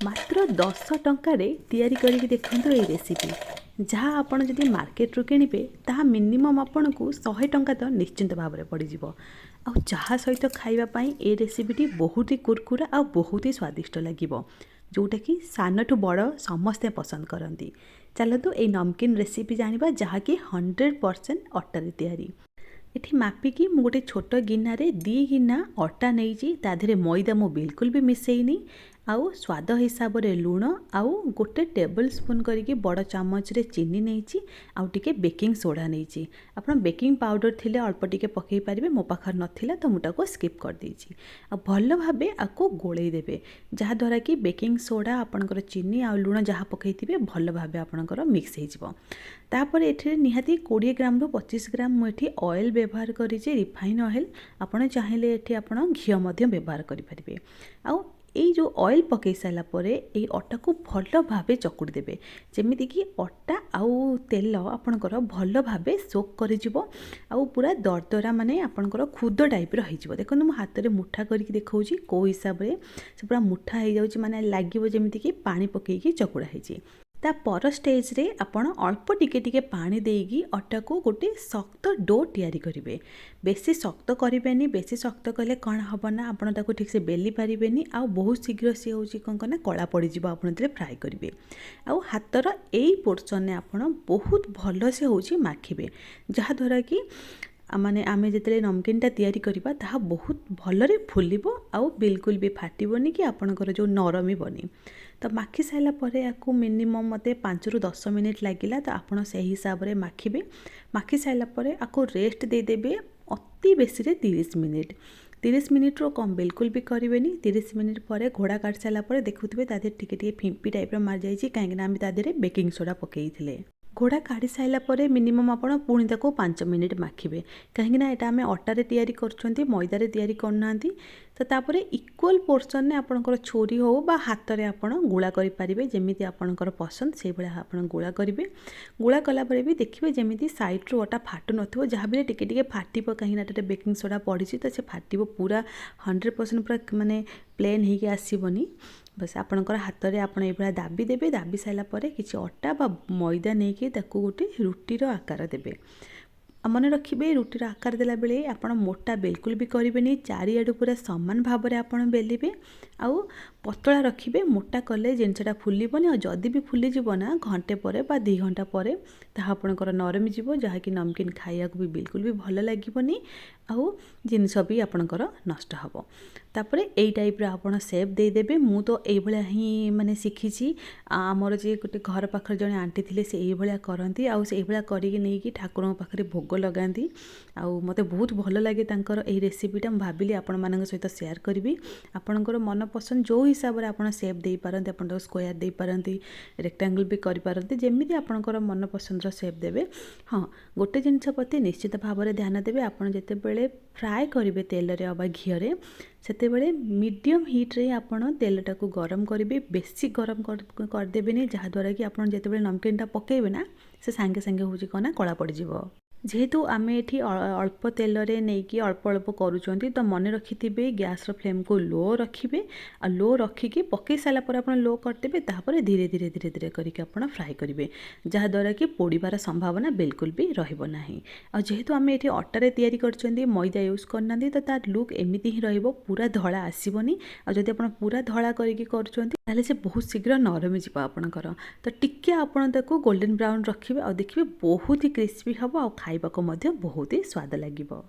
मात्र 10 टंकार तैयारी करके देखंतु ए रेसिपी जहाँ आपण जदि मार्केट रू किनिबे ताहा मिनिमम आपन को 100 टंका तो निश्चिंत भाव में पड़ जिवो। आ चाहा सहित खाइबा पई ए रेसिपीटी बहुत ही कुरकुरा आ बहुत ही स्वादिष्ट लागिवो, जोटा कि सानठू बड़ समस्ते पसंद करती। चलतु ए नमकीन रेसिपी जानिबा जहाँ कि 100% अटारे तैयारी। एठी मापिकी मु गोटे छोट गिनारे 2 गिना अटा नहीं ताधे मैदा मु बिल्कुल भी मिसेनी। आउ स्वाद हिसाब रे लूण आउ गोटे टेबल स्पून करके बड़ चामच रे चीनी नहीं आउ टिके बेकिंग सोडा नहीं। आपन बेकिंग पाउडर थिले अल्प टिके पकई पारिबे, मो पाखर नथिला तो मुटा को स्किप कर देछि। आ भल भाबे आको गोळेई देबे जहा द्वारा कि बेकिंग सोडा आपनकर चीनी आउ लूण जहा पकईथिबे भल भाबे आपनकर मिक्स हेजिवो। तापर एठी निहाती 20 ग्राम रु 25 ग्राम मु एठी ऑयल व्यवहार करिछि, रिफाइन ऑयल। आपण चाहिले एठी आपण घी मध्य व्यवहार करि परिबे। आउ এই जो ऑयल पकई सारा परे এই अटा को भल भाबे चकुड़ी देबे जेमिति कि अटा आउ तेल आपनकर भल भाबे सोक करि जिवो। आउ पूरा दरदरा माने आपनकर खुद टाइप रो हिजिवो। देखो मो हाथ रे मुठा करके देखौची को हिसाब रे से पूरा मुठा हे जाउची, माने लागिवो जेमिति कि पानी पकई कि चकुड़ा हेजी। ता पर स्टेज रे आपण अल्प टिके टिके पानी देगी अटा को गोटे शक्त डो तैयारी करिवे। बेसी शक्त करिवेनी, बेसी शक्त कले कण हबना आपण ताको ठीक से बेली पारिबेनी। आ बहुत शीघ्र सी होची कोन कना कला पड़ी जिवो आपण तरे फ्राई करिवे। आ हातर एई पोर्शन ने आपण बहुत भलो से होची माखिबे जहा द्वारा कि माने आमे जेतले नमकीनटा तैयारी करिबा ताहा बहुत भलरे फुलिबो आउ बिल्कुल भी फाटिबोनी कि आपणकर जो नरमी बनी। तो माखी साइला परे याकू मिनिमम मते 5 रु 10 मिनिट लागिला। तो आपण से हिसाब रे माखिबे। माखी साइला परे आकू रेस्ट दे देबे अति बेसी रे 30 मिनिट। 30 मिनिट रो कम बिल्कुल भी करिवेनी। 30 मिनिट परे घोड़ा काट साइला परे देखुथिबे तादे टिके टिके फिंपी टाइप रो मार जाईची, काहे ना आमे तादे बेकिंग सोडा पकेइथिले। घोड़ा काढ़ी साइला परे मिनिमम आपण पुणी ताको 5 मिनिट माखिबे, कहीं ना एटा आमे अटारे तैयारी करछंती, मैदारे तैयारी करनांती। तो तापरे इक्वल पोर्शन ने आपणकर छोरी हो बा हाथ रे आपण गुळा करि पारिबे जेमिति आपणकर पसंद से बळे आपण गुळा करिवे। गुळा कला परे भी देखिबे जेमिति साइड रो अटा फाटु नथिबो, जहा भी टिके टिके फाटिबो कहीं ना एटा बेकिंग सोडा पड़िछि तो से फाटिबो। पूरा 100% पूरा माने प्लेन हे के आसीबोनी। बस आपणकर हाथ रे आपण ए भला दाबी देबे। दाबी साइला परे किछि अटा बा मैदा नै के ताको गोटे रुटीर आकार देबे। मन रखिए रुटीर आकार देला बेले आपण मोटा बिल्कुल भी करेंगे, चारिआडू पूरा सामान भाव में आपण बेलिबे। आउ पतला रखिए, मोटा कले जिनसटा फुलबनी। जदि भी फुलीज ना घंटे पर बा 2 घंटा पर ताहा आपणकर नरमी जीवो, जहाँकि नमकीन खाइया भी बिल्कुल भी भल लगिबनी। आउ जिनस भी आपणकर नष्ट हबो। तापरे एई टाइप रो आपण शेप दे देबे। मु तो एई भलिया ही माने सिखिछि। आमर जे गोटे घर पाखर जने आंटी थिले से एई भलिया करंती, आउ से एई भलिया करिके नै कि ठाकुरन पाखरे भोग लगांती। आउ मते बहुत भल लागे तांकर एई रेसिपीटा। मु भाबिली आपण मानक सहित शेयर करबी। आपणकर मन पसंद जो हिसाब रे आपण शेप देई पारंती, आपण तो स्क्वायर देई पारंती, रेक्टेंगल भी करि पारंती, जेमिति आपणकर मन पसंद रो शेप देबे। हां, गोटे जिंस प्रति निश्चित भाव में ध्यान देबे। आपण जेते बेले फ्राए करिवे तेल रे अबा घी रे, सेते बेले मीडियम हीट रे आपण तेलटा को गरम करिवे। बेसी गरम कर देबेनी, जहा द्वारा कि आपण जेते बेले नमकीनटा पकेइबे ना से संगे संगे होची कोना कला पड़ जिवो। जेहेतु आमे एठी अल्प तेल रे नै कि अल्प अल्प करूचंती, तो मन रखिथिबे गैस रो फ्लेम को लो रखिबे। आ लो रखिकी पकई साला पर आपण लो करदेबे। तापर धीरे धीरे धीरे धीरे करिके आपण फ्राई करिवे, जहा द्वारा कि पोड़ीबार संभावना बिल्कुल भी रहिबो नाही। आ जेहेतु आमे एठी अटारे तैयारी करचंती, मैदा यूज करनांती, तो तार लुक एमिति ही रहिबो, पूरा धळा आसीबोनी। आ जदि आपण पूरा धळा करिके करचंती ताले से बहुत शीघ्र नरमी जिवो आपणकर। तो टिके आपण ताको गोल्डन ब्राउन रखिबे। आ देखिबे बहुत ही क्रिस्पी हबो, आ खाइबाको मध्य बहुत ही स्वाद लागिबो।